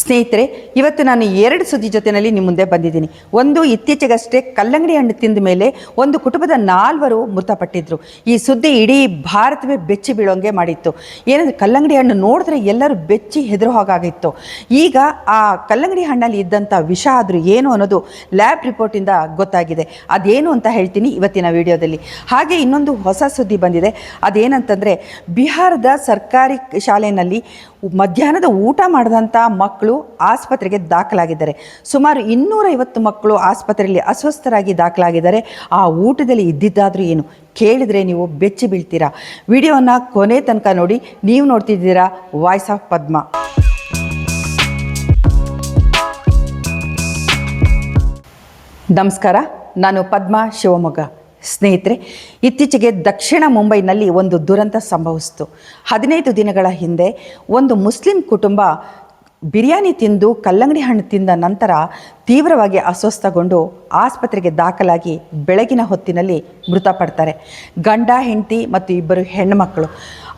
ಸ್ನೇಹಿತರೆ, ಇವತ್ತು ನಾನು ಎರಡು ಸುದ್ದಿ ಜೊತೆಯಲ್ಲಿ ನಿಮ್ಮ ಮುಂದೆ ಬಂದಿದ್ದೀನಿ. ಒಂದು, ಇತ್ತೀಚೆಗಷ್ಟೇ ಕಲ್ಲಂಗಡಿ ಹಣ್ಣು ತಿಂದ ಮೇಲೆ ಒಂದು ಕುಟುಂಬದ 4 ಮೃತಪಟ್ಟಿದ್ರು. ಈ ಸುದ್ದಿ ಇಡೀ ಭಾರತವೇ ಬೆಚ್ಚಿ ಬೀಳೋಂಗೆ ಮಾಡಿತ್ತು. ಏನಂದರೆ ಕಲ್ಲಂಗಡಿ ಹಣ್ಣು ನೋಡಿದ್ರೆ ಎಲ್ಲರೂ ಬೆಚ್ಚಿ ಹೆದರೋ ಹಾಗಾಗಿತ್ತು. ಈಗ ಆ ಕಲ್ಲಂಗಡಿ ಹಣ್ಣಲ್ಲಿ ಇದ್ದಂಥ ವಿಷ ಆದರೂ ಏನು ಅನ್ನೋದು ಲ್ಯಾಬ್ ರಿಪೋರ್ಟಿಂದ ಗೊತ್ತಾಗಿದೆ. ಅದೇನು ಅಂತ ಹೇಳ್ತೀನಿ ಇವತ್ತಿನ ವಿಡಿಯೋದಲ್ಲಿ. ಹಾಗೆ ಇನ್ನೊಂದು ಹೊಸ ಸುದ್ದಿ ಬಂದಿದೆ. ಅದೇನಂತಂದರೆ, ಬಿಹಾರದ ಸರ್ಕಾರಿ ಶಾಲೆಯಲ್ಲಿ ಮಧ್ಯಾಹ್ನದ ಊಟ ಮಾಡಿದಂಥ ಮಕ್ಕಳು ಆಸ್ಪತ್ರೆಗೆ ದಾಖಲಾಗಿದ್ದಾರೆ. ಸುಮಾರು 250 ಮಕ್ಕಳು ಆಸ್ಪತ್ರೆಯಲ್ಲಿ ಅಸ್ವಸ್ಥರಾಗಿ ದಾಖಲಾಗಿದ್ದಾರೆ. ಆ ಊಟದಲ್ಲಿ ಇದ್ದಿದ್ದಾದರೂ ಏನು ಕೇಳಿದರೆ ನೀವು ಬೆಚ್ಚಿ ಬೀಳ್ತೀರಾ. ವಿಡಿಯೋನ ಕೊನೆ ತನಕ ನೋಡಿ. ನೀವು ನೋಡ್ತಿದ್ದೀರಾ ವಾಯ್ಸ್ ಆಫ್ ಪದ್ಮ. ನಮಸ್ಕಾರ, ನಾನು ಪದ್ಮ ಶಿವಮೊಗ್ಗ. ಸ್ನೇಹಿತರೆ, ಇತ್ತೀಚೆಗೆ ದಕ್ಷಿಣ ಮುಂಬೈನಲ್ಲಿ ಒಂದು ದುರಂತ ಸಂಭವಿಸಿತು. 15 ದಿನಗಳ ಹಿಂದೆ ಒಂದು ಮುಸ್ಲಿಂ ಕುಟುಂಬ ಬಿರಿಯಾನಿ ತಿಂದು ಕಲ್ಲಂಗಡಿ ಹಣ್ಣು ತಿಂದ ನಂತರ ತೀವ್ರವಾಗಿ ಅಸ್ವಸ್ಥಗೊಂಡು ಆಸ್ಪತ್ರೆಗೆ ದಾಖಲಾಗಿ ಬೆಳಗಿನ ಹೊತ್ತಿನಲ್ಲಿ ಮೃತಪಡ್ತಾರೆ. ಗಂಡ, ಹೆಂಡತಿ ಮತ್ತು 2 ಹೆಣ್ಣುಮಕ್ಕಳು.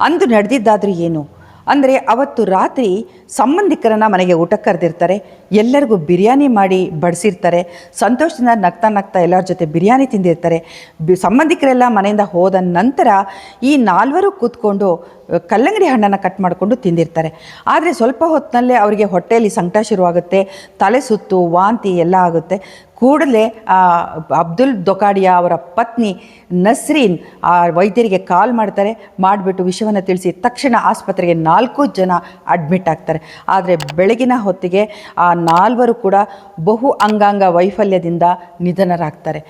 ಅಂದು ನಡೆದಿದ್ದಾದರೂ ಏನು ಅಂದರೆ, ಅವತ್ತು ರಾತ್ರಿ ಸಂಬಂಧಿಕರನ್ನು ಮನೆಗೆ ಊಟಕ್ಕೆ ಕರೆದಿರ್ತಾರೆ. ಎಲ್ಲರಿಗೂ ಬಿರಿಯಾನಿ ಮಾಡಿ ಬಡಿಸಿರ್ತಾರೆ. ಸಂತೋಷದಿಂದ ನಗ್ತಾ ನಗ್ತಾ ಎಲ್ಲರ ಜೊತೆ ಬಿರಿಯಾನಿ ತಿಂದಿರ್ತಾರೆ. ಸಂಬಂಧಿಕರೆಲ್ಲ ಮನೆಯಿಂದ ಹೋದ ನಂತರ ಈ 4 ಕೂತ್ಕೊಂಡು ಕಲ್ಲಂಗಡಿ ಹಣ್ಣನ್ನು ಕಟ್ ಮಾಡಿಕೊಂಡು ತಿಂದಿರ್ತಾರೆ. ಆದರೆ ಸ್ವಲ್ಪ ಹೊತ್ತಿನಲ್ಲೇ ಅವರಿಗೆ ಹೊಟ್ಟೆಯಲ್ಲಿ ಸಂಕಟ ಶುರುವಾಗುತ್ತೆ, ತಲೆ ಸುತ್ತು, ವಾಂತಿ ಎಲ್ಲ ಆಗುತ್ತೆ. ಕೂಡಲೇ ಅಬ್ದುಲ್ ದೊಕಾಡಿಯಾ ಅವರ ಪತ್ನಿ ನಸ್ರೀನ್ ಆ ವೈದ್ಯರಿಗೆ ಕಾಲ್ ಮಾಡ್ತಾರೆ. ಮಾಡಿಬಿಟ್ಟು ವಿಷಯವನ್ನು ತಿಳಿಸಿ ತಕ್ಷಣ ಆಸ್ಪತ್ರೆಗೆ 4 ಜನ ಅಡ್ಮಿಟ್ ಆಗ್ತಾರೆ. ಆದರೆ ಬೆಳಗಿನ ಹೊತ್ತಿಗೆ ಆ 4 ಕೂಡ ಬಹು ಅಂಗಾಂಗ ವೈಫಲ್ಯದಿಂದ ನಿಧನರಾಗ್ತಾರೆ.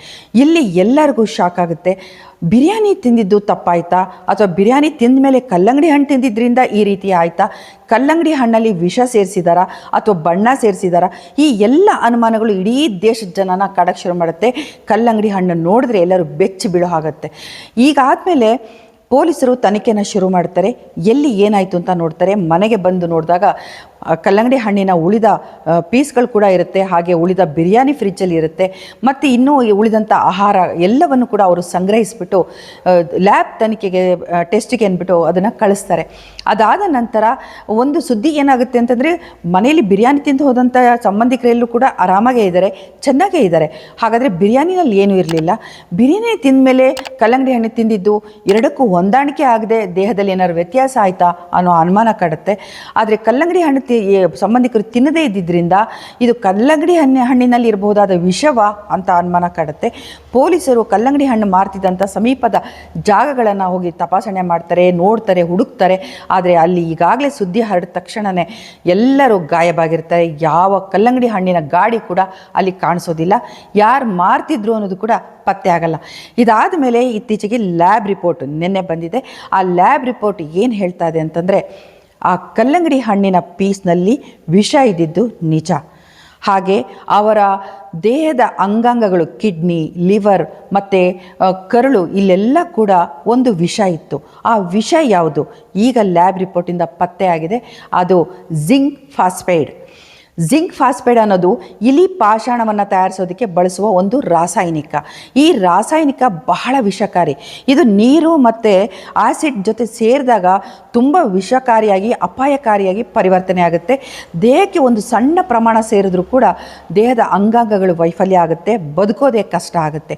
ಇಲ್ಲಿ ಎಲ್ಲರಿಗೂ ಶಾಕ್ ಆಗುತ್ತೆ. ಬಿರಿಯಾನಿ ತಿಂದಿದ್ದು ತಪ್ಪಾಯ್ತಾ, ಅಥವಾ ಬಿರಿಯಾನಿ ತಿಂದ ಮೇಲೆ ಕಲ್ಲಂಗಡಿ ಹಣ್ಣು ತಿಂದಿದ್ದರಿಂದ ಈ ರೀತಿ ಆಯಿತಾ, ಕಲ್ಲಂಗಡಿ ಹಣ್ಣಲ್ಲಿ ವಿಷ ಸೇರಿಸಿದಾರಾ ಅಥವಾ ಬಣ್ಣ ಸೇರಿಸಿದಾರಾ, ಈ ಎಲ್ಲ ಅನುಮಾನಗಳು ಇಡೀ ದೇಶದ ಜನನ ಕಾಡಕ್ಕೆ ಶುರು ಮಾಡುತ್ತೆ. ಕಲ್ಲಂಗಡಿ ಹಣ್ಣು ನೋಡಿದ್ರೆ ಎಲ್ಲರೂ ಬೆಚ್ಚಿ ಬೀಳೋ ಹಾಗತ್ತೆ. ಈಗಾದಮೇಲೆ ಪೊಲೀಸರು ತನಿಖೆನ ಶುರು ಮಾಡ್ತಾರೆ. ಎಲ್ಲಿ ಏನಾಯಿತು ಅಂತ ನೋಡ್ತಾರೆ. ಮನೆಗೆ ಬಂದು ನೋಡಿದಾಗ ಕಲ್ಲಂಗಡಿ ಹಣ್ಣಿನ ಉಳಿದ ಪೀಸ್ಗಳು ಕೂಡ ಇರುತ್ತೆ. ಹಾಗೆ ಉಳಿದ ಬಿರಿಯಾನಿ ಫ್ರಿಜ್ಜಲ್ಲಿ ಇರುತ್ತೆ. ಮತ್ತು ಇನ್ನೂ ಉಳಿದಂಥ ಆಹಾರ ಎಲ್ಲವನ್ನು ಕೂಡ ಅವರು ಸಂಗ್ರಹಿಸಿಬಿಟ್ಟು ಲ್ಯಾಬ್ ತನಿಖೆಗೆ ಟೆಸ್ಟಿಗೆ ಅಂದ್ಬಿಟ್ಟು ಅದನ್ನು ಕಳಿಸ್ತಾರೆ. ಅದಾದ ನಂತರ ಒಂದು ಸುದ್ದಿ ಏನಾಗುತ್ತೆ ಅಂತಂದರೆ, ಮನೆಯಲ್ಲಿ ಬಿರಿಯಾನಿ ತಿಂದು ಹೋದಂಥ ಸಂಬಂಧಿಕರೆಲ್ಲೂ ಕೂಡ ಆರಾಮಾಗೇ ಇದ್ದಾರೆ, ಚೆನ್ನಾಗೇ ಇದ್ದಾರೆ. ಹಾಗಾದರೆ ಬಿರಿಯಾನಿನಲ್ಲಿ ಏನೂ ಇರಲಿಲ್ಲ. ಬಿರಿಯಾನಿ ತಿಂದ ಮೇಲೆ ಕಲ್ಲಂಗಡಿ ಹಣ್ಣು ತಿಂದಿದ್ದು ಎರಡಕ್ಕೂ ಹೊಂದಾಣಿಕೆ ಆಗದೆ ದೇಹದಲ್ಲಿ ಏನಾದ್ರು ವ್ಯತ್ಯಾಸ ಆಯಿತಾ ಅನ್ನೋ ಅನುಮಾನ ಕಾಡುತ್ತೆ. ಆದರೆ ಕಲ್ಲಂಗಡಿ ಹಣ್ಣು ಸಂಬಂಧಿಕರು ತಿನ್ನದೇ ಇದ್ದಿದ್ದರಿಂದ ಇದು ಕಲ್ಲಂಗಡಿ ಹಣ್ಣಿನಲ್ಲಿ ಇರಬಹುದಾದ ವಿಷವ ಅಂತ ಅನುಮಾನ ಕಾಡುತ್ತೆ. ಪೊಲೀಸರು ಕಲ್ಲಂಗಡಿ ಹಣ್ಣು ಮಾರ್ತಿದ್ದಂಥ ಸಮೀಪದ ಜಾಗಗಳನ್ನು ಹೋಗಿ ತಪಾಸಣೆ ಮಾಡ್ತಾರೆ, ನೋಡ್ತಾರೆ, ಹುಡುಕ್ತಾರೆ. ಆದರೆ ಅಲ್ಲಿ ಈಗಾಗಲೇ ಸುದ್ದಿ ಹರಡಿದ ತಕ್ಷಣವೇ ಎಲ್ಲರೂ ಗಾಯವಾಗಿರ್ತಾರೆ. ಯಾವ ಕಲ್ಲಂಗಡಿ ಹಣ್ಣಿನ ಗಾಡಿ ಕೂಡ ಅಲ್ಲಿ ಕಾಣಿಸೋದಿಲ್ಲ. ಯಾರು ಮಾರ್ತಿದ್ರು ಅನ್ನೋದು ಕೂಡ ಪತ್ತೆ ಆಗಲ್ಲ. ಇದಾದ ಮೇಲೆ ಇತ್ತೀಚೆಗೆ ಲ್ಯಾಬ್ ರಿಪೋರ್ಟ್ ನಿನ್ನೆ ಬಂದಿದೆ. ಆ ಲ್ಯಾಬ್ ರಿಪೋರ್ಟ್ ಏನು ಹೇಳ್ತಾ ಇದೆ ಅಂತಂದರೆ, ಆ ಕಲ್ಲಂಗಡಿ ಹಣ್ಣಿನ ಪೀಸ್ನಲ್ಲಿ ವಿಷ ಇದ್ದಿದ್ದು ನಿಜ. ಹಾಗೆ ಅವರ ದೇಹದ ಅಂಗಾಂಗಗಳು, ಕಿಡ್ನಿ, ಲಿವರ್ ಮತ್ತು ಕರುಳು, ಇಲ್ಲೆಲ್ಲ ಕೂಡ ಒಂದು ವಿಷ ಇತ್ತು. ಆ ವಿಷ ಯಾವುದು ಈಗ ಲ್ಯಾಬ್ ರಿಪೋರ್ಟಿಂದ ಪತ್ತೆ ಆಗಿದೆ. ಅದು ಜಿಂಕ್ ಫಾಸ್ಫೈಡ್. ಜಿಂಕ್ ಫಾಸ್ಫೈಡ್ ಅನ್ನೋದು ಇಲಿ ಪಾಷಾಣವನ್ನು ತಯಾರಿಸೋದಕ್ಕೆ ಬಳಸುವ ಒಂದು ರಾಸಾಯನಿಕ. ಈ ರಾಸಾಯನಿಕ ಬಹಳ ವಿಷಕಾರಿ. ಇದು ನೀರು ಮತ್ತು ಆಸಿಡ್ ಜೊತೆ ಸೇರಿದಾಗ ತುಂಬ ವಿಷಕಾರಿಯಾಗಿ, ಅಪಾಯಕಾರಿಯಾಗಿ ಪರಿವರ್ತನೆ ಆಗುತ್ತೆ. ದೇಹಕ್ಕೆ ಒಂದು ಸಣ್ಣ ಪ್ರಮಾಣ ಸೇರಿದ್ರೂ ಕೂಡ ದೇಹದ ಅಂಗಾಂಗಗಳು ವೈಫಲ್ಯ ಆಗುತ್ತೆ, ಬದುಕೋದೇ ಕಷ್ಟ ಆಗುತ್ತೆ.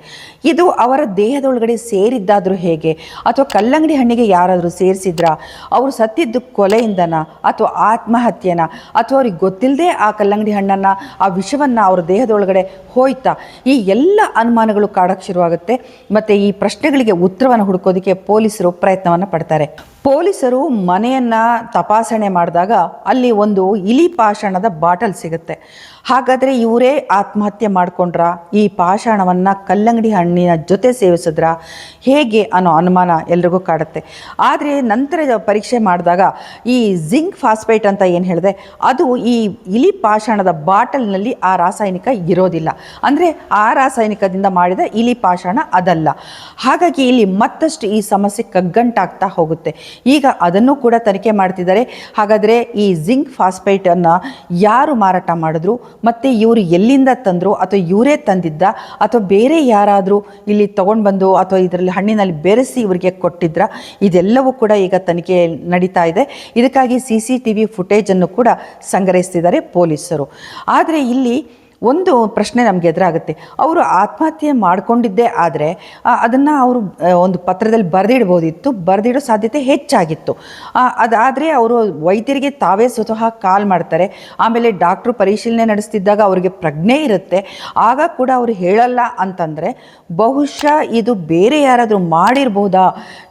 ಇದು ಅವರ ದೇಹದೊಳಗಡೆ ಸೇರಿದ್ದಾದರೂ ಹೇಗೆ, ಅಥವಾ ಕಲ್ಲಂಗಡಿ ಹಣ್ಣಿಗೆ ಯಾರಾದರೂ ಸೇರಿಸಿದ್ರಾ, ಅವರು ಸತ್ತಿದ್ದು ಕೊಲೆಯಿಂದನ ಅಥವಾ ಆತ್ಮಹತ್ಯೆನ, ಅಥವಾ ಅವ್ರಿಗೆ ಗೊತ್ತಿಲ್ಲದೆ ಆ ಕಲ್ಲಂಗಡಿ ಹಣ್ಣನ್ನು, ಆ ವಿಷವನ್ನು ಅವ್ರ ದೇಹದೊಳಗಡೆ ಹೋಯ್ತಾ, ಈ ಎಲ್ಲ ಅನುಮಾನಗಳು ಕಾಡಕ್ಕೆ ಶುರುವಾಗುತ್ತೆ. ಮತ್ತು ಈ ಪ್ರಶ್ನೆಗಳಿಗೆ ಉತ್ತರವನ್ನು ಹುಡುಕೋದಕ್ಕೆ ಪೊಲೀಸರು ಪ್ರಯತ್ನವನ್ನು ಪಡ್ತಾರೆ. ಪೊಲೀಸರು ಮನೆಯನ್ನು ತಪಾಸಣೆ ಮಾಡಿದಾಗ ಅಲ್ಲಿ ಒಂದು ಇಲಿ ಪಾಷಾಣದ ಬಾಟಲ್ ಸಿಗುತ್ತೆ. ಹಾಗಾದರೆ ಇವರೇ ಆತ್ಮಹತ್ಯೆ ಮಾಡಿಕೊಂಡ್ರ, ಈ ಪಾಷಾಣವನ್ನು ಕಲ್ಲಂಗಡಿ ಹಣ್ಣಿನ ಜೊತೆ ಸೇವಿಸಿದ್ರ, ಹೇಗೆ ಅನ್ನೋ ಅನುಮಾನ ಎಲ್ರಿಗೂ ಕಾಡುತ್ತೆ. ಆದರೆ ನಂತರ ಪರೀಕ್ಷೆ ಮಾಡಿದಾಗ ಈ ಜಿಂಕ್ ಫಾಸ್ಫೇಟ್ ಅಂತ ಏನು ಹೇಳಿದೆ, ಅದು ಈ ಇಲಿ ಪಾಷಾಣದ ಬಾಟಲ್ನಲ್ಲಿ ಆ ರಾಸಾಯನಿಕ ಇರೋದಿಲ್ಲ. ಅಂದರೆ ಆ ರಾಸಾಯನಿಕದಿಂದ ಮಾಡಿದ ಇಲಿ ಪಾಷಾಣ ಅದಲ್ಲ. ಹಾಗಾಗಿ ಇಲ್ಲಿ ಮತ್ತಷ್ಟು ಈ ಸಮಸ್ಯೆ ಕಗ್ಗಂಟಾಗ್ತಾ ಹೋಗುತ್ತೆ. ಈಗ ಅದನ್ನು ಕೂಡ ತನಿಖೆ ಮಾಡ್ತಿದ್ದಾರೆ. ಹಾಗಾದರೆ ಈ ಜಿಂಕ್ ಫಾಸ್ಫೇಟನ್ನು ಯಾರು ಮಾರಾಟ ಮಾಡಿದ್ರು ಮತ್ತು ಇವರು ಎಲ್ಲಿಂದ ತಂದರು, ಅಥವಾ ಇವರೇ ತಂದಿದ್ದ, ಅಥವಾ ಬೇರೆ ಯಾರಾದರೂ ಇಲ್ಲಿ ತೊಗೊಂಡು ಬಂದು ಅಥವಾ ಇದರಲ್ಲಿ ಹಣ್ಣಿನಲ್ಲಿ ಬೆರೆಸಿ ಇವರಿಗೆ ಕೊಟ್ಟಿದ್ರ, ಇದೆಲ್ಲವೂ ಕೂಡ ಈಗ ತನಿಖೆ ನಡೀತಾ ಇದೆ. ಇದಕ್ಕಾಗಿ CCTV ಫುಟೇಜನ್ನು ಕೂಡ ಸಂಗ್ರಹಿಸ್ತಿದ್ದಾರೆ ಪೊಲೀಸರು. ಆದರೆ ಇಲ್ಲಿ ಒಂದು ಪ್ರಶ್ನೆ ನಮಗೆ ಎದುರಾಗುತ್ತೆ. ಅವರು ಆತ್ಮಹತ್ಯೆ ಮಾಡಿಕೊಂಡಿದ್ದೇ ಆದರೆ ಅದನ್ನು ಅವರು ಒಂದು ಪತ್ರದಲ್ಲಿ ಬರೆದಿಡ್ಬೋದಿತ್ತು, ಬರೆದಿಡೋ ಸಾಧ್ಯತೆ ಹೆಚ್ಚಾಗಿತ್ತು. ಅದಾದರೆ ಅವರು ವೈದ್ಯರಿಗೆ ತಾವೇ ಸ್ವತಃ ಕಾಲ್ ಮಾಡ್ತಾರೆ. ಆಮೇಲೆ ಡಾಕ್ಟ್ರು ಪರಿಶೀಲನೆ ನಡೆಸ್ತಿದ್ದಾಗ ಅವರಿಗೆ ಪ್ರಜ್ಞೆ ಇರುತ್ತೆ. ಆಗ ಕೂಡ ಅವರು ಹೇಳಲ್ಲ ಅಂತಂದರೆ ಬಹುಶಃ ಇದು ಬೇರೆ ಯಾರಾದರೂ ಮಾಡಿರ್ಬೋದಾ,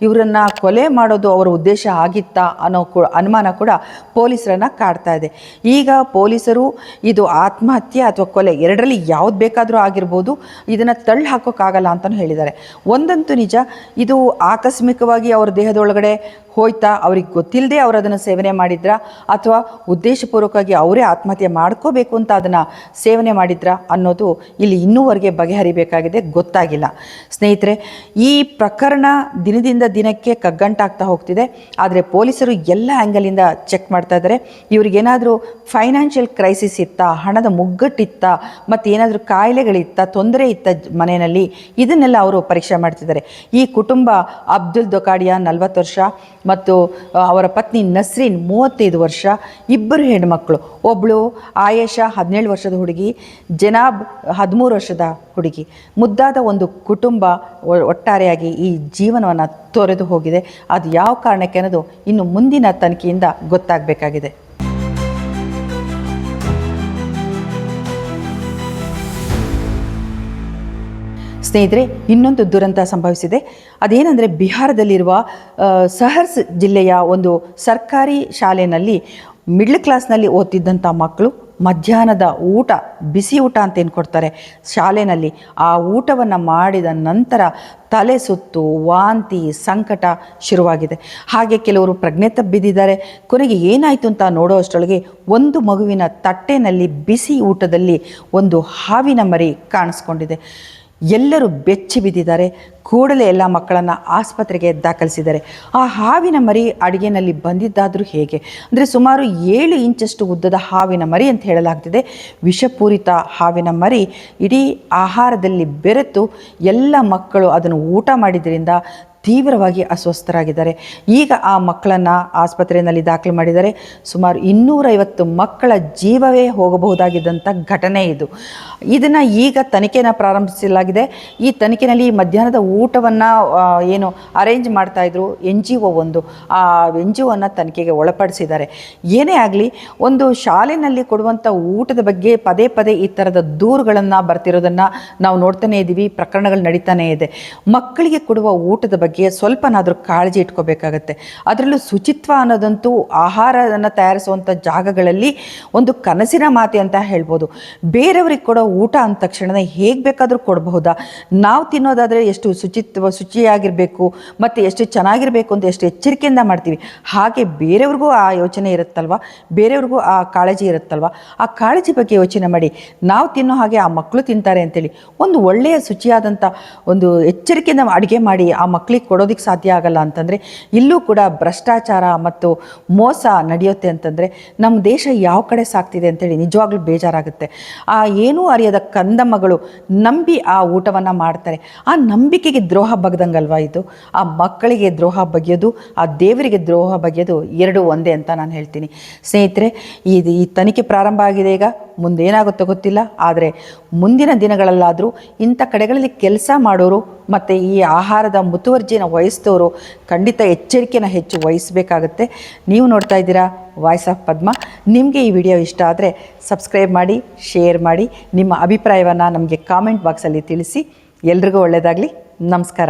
ಇವರನ್ನು ಕೊಲೆ ಮಾಡೋದು ಅವರ ಉದ್ದೇಶ ಆಗಿತ್ತಾ ಅನ್ನೋ ಅನುಮಾನ ಕೂಡ ಪೊಲೀಸರನ್ನು ಕಾಡ್ತಾ ಇದೆ. ಈಗ ಪೊಲೀಸರು ಇದು ಆತ್ಮಹತ್ಯೆ ಅಥವಾ ಕೊಲೆ ಎರಡರಲ್ಲಿ ಯಾವ್ದು ಬೇಕಾದರೂ ಆಗಿರ್ಬೋದು, ಇದನ್ನು ತಳ್ಳಿ ಹಾಕೋಕ್ಕಾಗಲ್ಲ ಅಂತಲೂ ಹೇಳಿದ್ದಾರೆ. ಒಂದಂತೂ ನಿಜ, ಇದು ಆಕಸ್ಮಿಕವಾಗಿ ಅವ್ರ ದೇಹದೊಳಗಡೆ ಹೋಯ್ತಾ, ಅವ್ರಿಗೆ ಗೊತ್ತಿಲ್ಲದೆ ಅವರು ಅದನ್ನು ಸೇವನೆ ಮಾಡಿದ್ರಾ, ಅಥವಾ ಉದ್ದೇಶಪೂರ್ವಕವಾಗಿ ಅವರೇ ಆತ್ಮಹತ್ಯೆ ಮಾಡ್ಕೋಬೇಕು ಅಂತ ಅದನ್ನು ಸೇವನೆ ಮಾಡಿದ್ರಾ ಅನ್ನೋದು ಇಲ್ಲಿ ಇನ್ನೂವರೆಗೆ ಬಗೆಹರಿಬೇಕಾಗಿದೆ, ಗೊತ್ತಾಗಿಲ್ಲ. ಸ್ನೇಹಿತರೆ, ಈ ಪ್ರಕರಣ ದಿನದಿಂದ ದಿನಕ್ಕೆ ಕಗ್ಗಂಟಾಗ್ತಾ ಹೋಗ್ತಿದೆ. ಆದರೆ ಪೊಲೀಸರು ಎಲ್ಲ ಆ್ಯಂಗಲಿಂದ ಚೆಕ್ ಮಾಡ್ತಾ ಇದ್ದಾರೆ. ಇವ್ರಿಗೇನಾದರೂ ಫೈನಾನ್ಷಿಯಲ್ ಕ್ರೈಸಿಸ್ ಇತ್ತಾ, ಹಣದ ಮುಗ್ಗಟ್ಟಿತ್ತಾ, ಮತ್ತು ಏನಾದರೂ ಕಾಯಿಲೆಗಳಿತ್ತಾ, ತೊಂದರೆ ಇತ್ತ ಮನೆಯಲ್ಲಿ, ಇದನ್ನೆಲ್ಲ ಅವರು ಪರೀಕ್ಷೆ ಮಾಡ್ತಿದ್ದಾರೆ. ಈ ಕುಟುಂಬ ಅಬ್ದುಲ್ ದೊಕಾಡಿಯಾ 40 ವರ್ಷ ಮತ್ತು ಅವರ ಪತ್ನಿ ನಸ್ರೀನ್ 35 ವರ್ಷ, ಇಬ್ಬರು ಹೆಣ್ಮಕ್ಳು. ಒಬ್ಬಳು ಆಯೇಷಾ 17 ವರ್ಷದ ಹುಡುಗಿ, ಜನಾಬ್ 13 ವರ್ಷದ ಹುಡುಗಿ. ಮುದ್ದಾದ ಒಂದು ಕುಟುಂಬ ಒಟ್ಟಾರೆಯಾಗಿ ಈ ಜೀವನವನ್ನು ತೊರೆದು ಹೋಗಿದೆ. ಅದು ಯಾವ ಕಾರಣಕ್ಕೆ ಅನ್ನೋದು ಇನ್ನು ಮುಂದಿನ ತನಿಖೆಯಿಂದ ಗೊತ್ತಾಗಬೇಕಾಗಿದೆ. ಸ್ನೇಹಿತರೆ, ಇನ್ನೊಂದು ದುರಂತ ಸಂಭವಿಸಿದೆ. ಅದೇನೆಂದರೆ, ಬಿಹಾರದಲ್ಲಿರುವ ಸಹರ್ಸ್ ಜಿಲ್ಲೆಯ ಒಂದು ಸರ್ಕಾರಿ ಶಾಲೆಯಲ್ಲಿ ಮಿಡ್ಲ್ ಕ್ಲಾಸ್ನಲ್ಲಿ ಓದ್ತಿದ್ದಂಥ ಮಕ್ಕಳು ಮಧ್ಯಾಹ್ನದ ಊಟ, ಬಿಸಿ ಊಟ ಅಂತ ಏನು ಕೊಡ್ತಾರೆ ಶಾಲೆಯಲ್ಲಿ, ಆ ಊಟವನ್ನು ಮಾಡಿದ ನಂತರ ತಲೆ ಸುತ್ತು, ವಾಂತಿ, ಸಂಕಟ ಶುರುವಾಗಿದೆ. ಹಾಗೆ ಕೆಲವರು ಪ್ರಜ್ಞೆ ತಪ್ಪಿದ್ದಾರೆ. ಕೊನೆಗೆ ಏನಾಯಿತು ಅಂತ ನೋಡೋ ಅಷ್ಟರೊಳಗೆ ಒಂದು ಮಗುವಿನ ತಟ್ಟೆನಲ್ಲಿ ಬಿಸಿ ಊಟದಲ್ಲಿ ಒಂದು ಹಾವಿನ ಮರಿ ಕಾಣಿಸ್ಕೊಂಡಿದೆ. ಎಲ್ಲರೂ ಬೆಚ್ಚಿ ಬಿದ್ದಿದ್ದಾರೆ. ಕೂಡಲೇ ಎಲ್ಲ ಮಕ್ಕಳನ್ನು ಆಸ್ಪತ್ರೆಗೆ ದಾಖಲಿಸಿದ್ದಾರೆ. ಆ ಹಾವಿನ ಮರಿ ಅಡುಗೆನಲ್ಲಿ ಬಂದಿದ್ದಾದರೂ ಹೇಗೆ ಅಂದರೆ, ಸುಮಾರು 7 ಇಂಚಷ್ಟು ಉದ್ದದ ಹಾವಿನ ಮರಿ ಅಂತ ಹೇಳಲಾಗ್ತಿದೆ. ವಿಷಪೂರಿತ ಹಾವಿನ ಮರಿ ಇಡೀ ಆಹಾರದಲ್ಲಿ ಬೆರೆತು ಎಲ್ಲ ಮಕ್ಕಳು ಅದನ್ನು ಊಟ ಮಾಡಿದ್ರಿಂದ ತೀವ್ರವಾಗಿ ಅಸ್ವಸ್ಥರಾಗಿದ್ದಾರೆ. ಈಗ ಆ ಮಕ್ಕಳನ್ನು ಆಸ್ಪತ್ರೆಯಲ್ಲಿ ದಾಖಲು ಮಾಡಿದ್ದಾರೆ. ಸುಮಾರು 250 ಮಕ್ಕಳ ಜೀವವೇ ಹೋಗಬಹುದಾಗಿದ್ದಂಥ ಘಟನೆ ಇದು. ಇದನ್ನು ಈಗ ತನಿಖೆನ ಪ್ರಾರಂಭಿಸಲಾಗಿದೆ. ಈ ತನಿಖೆಯಲ್ಲಿ ಮಧ್ಯಾಹ್ನದ ಊಟವನ್ನು ಏನು ಅರೇಂಜ್ ಮಾಡ್ತಾಯಿದ್ರು NGO, ಆ NGOವನ್ನು ತನಿಖೆಗೆ ಒಳಪಡಿಸಿದ್ದಾರೆ. ಏನೇ ಆಗಲಿ, ಒಂದು ಶಾಲೆಯಲ್ಲಿ ಕೊಡುವಂಥ ಊಟದ ಬಗ್ಗೆ ಪದೇ ಪದೇ ಈ ಥರದ ದೂರುಗಳನ್ನು ಬರ್ತಿರೋದನ್ನು ನಾವು ನೋಡ್ತಾನೇ ಇದ್ದೀವಿ. ಪ್ರಕರಣಗಳು ನಡೀತಾನೇ ಇದೆ. ಮಕ್ಕಳಿಗೆ ಕೊಡುವ ಊಟದ ಬಗ್ಗೆ ಸ್ವಲ್ಪನಾದರೂ ಕಾಳಜಿ ಇಟ್ಕೋಬೇಕಾಗತ್ತೆ. ಅದರಲ್ಲೂ ಶುಚಿತ್ವ ಅನ್ನೋದಂತೂ ಆಹಾರವನ್ನು ತಯಾರಿಸುವಂಥ ಜಾಗಗಳಲ್ಲಿ ಒಂದು ಕನಸಿನ ಮಾತೆ ಅಂತ ಹೇಳ್ಬೋದು. ಬೇರೆಯವ್ರಿಗೆ ಕೊಡೋ ಊಟ ಅಂದ ತಕ್ಷಣ ಹೇಗೆ ಬೇಕಾದರೂ ಕೊಡಬಹುದಾ? ನಾವು ತಿನ್ನೋದಾದರೆ ಎಷ್ಟು ಶುಚಿಯಾಗಿರಬೇಕು ಮತ್ತು ಎಷ್ಟು ಚೆನ್ನಾಗಿರಬೇಕು ಅಂತ ಎಷ್ಟು ಎಚ್ಚರಿಕೆಯಿಂದ ಮಾಡ್ತೀವಿ. ಹಾಗೆ ಬೇರೆಯವ್ರಿಗೂ ಆ ಯೋಚನೆ ಇರುತ್ತಲ್ವ, ಬೇರೆಯವ್ರಿಗೂ ಆ ಕಾಳಜಿ ಇರುತ್ತಲ್ವ. ಆ ಕಾಳಜಿ ಬಗ್ಗೆ ಯೋಚನೆ ಮಾಡಿ. ನಾವು ತಿನ್ನೋ ಹಾಗೆ ಆ ಮಕ್ಕಳು ತಿಂತಾರೆ ಅಂತೇಳಿ ಒಂದು ಒಳ್ಳೆಯ ಶುಚಿಯಾದಂಥ ಒಂದು ಎಚ್ಚರಿಕೆಯಿಂದ ಅಡುಗೆ ಮಾಡಿ ಆ ಮಕ್ಕಳಿಗೆ ಕೊಡೋದಕ್ಕೆ ಸಾಧ್ಯ ಆಗಲ್ಲ ಅಂತಂದರೆ, ಇಲ್ಲೂ ಕೂಡ ಭ್ರಷ್ಟಾಚಾರ ಮತ್ತು ಮೋಸ ನಡೆಯುತ್ತೆ ಅಂತಂದರೆ ನಮ್ಮ ದೇಶ ಯಾವ ಕಡೆ ಸಾಗ್ತಿದೆ ಅಂತೇಳಿ ನಿಜವಾಗ್ಲೂ ಬೇಜಾರಾಗುತ್ತೆ. ಆ ಏನೂ ಅರಿಯದ ಕಂದಮ್ಮಗಳು ನಂಬಿ ಆ ಊಟವನ್ನು ಮಾಡ್ತಾರೆ. ಆ ನಂಬಿಕೆಗೆ ದ್ರೋಹ ಬಗ್ದಂಗಲ್ವ ಇದು? ಆ ಮಕ್ಕಳಿಗೆ ದ್ರೋಹ ಬಗೆಯೋದು, ಆ ದೇವರಿಗೆ ದ್ರೋಹ ಬಗೆಯೋದು ಎರಡೂ ಒಂದೇ ಅಂತ ನಾನು ಹೇಳ್ತೀನಿ. ಸ್ನೇಹಿತರೆ, ಈ ತನಿಖೆ ಪ್ರಾರಂಭ ಆಗಿದೆ. ಈಗ ಮುಂದೇನಾಗುತ್ತೋ ಗೊತ್ತಿಲ್ಲ. ಆದರೆ ಮುಂದಿನ ದಿನಗಳಲ್ಲಾದರೂ ಇಂಥ ಕಡೆಗಳಲ್ಲಿ ಕೆಲಸ ಮಾಡೋರು ಮತ್ತು ಈ ಆಹಾರದ ಮುತುವರ್ಜಿನ ವಹಿಸಿದವರು ಖಂಡಿತ ಎಚ್ಚರಿಕೆನ ಹೆಚ್ಚು ವಹಿಸಬೇಕಾಗುತ್ತೆ. ನೀವು ನೋಡ್ತಾ ಇದ್ದೀರಾ ವಾಯ್ಸ್ ಆಫ್ ಪದ್ಮ. ನಿಮಗೆ ಈ ವಿಡಿಯೋ ಇಷ್ಟ ಆದರೆ ಸಬ್ಸ್ಕ್ರೈಬ್ ಮಾಡಿ, ಶೇರ್ ಮಾಡಿ, ನಿಮ್ಮ ಅಭಿಪ್ರಾಯವನ್ನು ನಮಗೆ ಕಾಮೆಂಟ್ ಬಾಕ್ಸಲ್ಲಿ ತಿಳಿಸಿ. ಎಲ್ರಿಗೂ ಒಳ್ಳೆಯದಾಗಲಿ. ನಮಸ್ಕಾರ.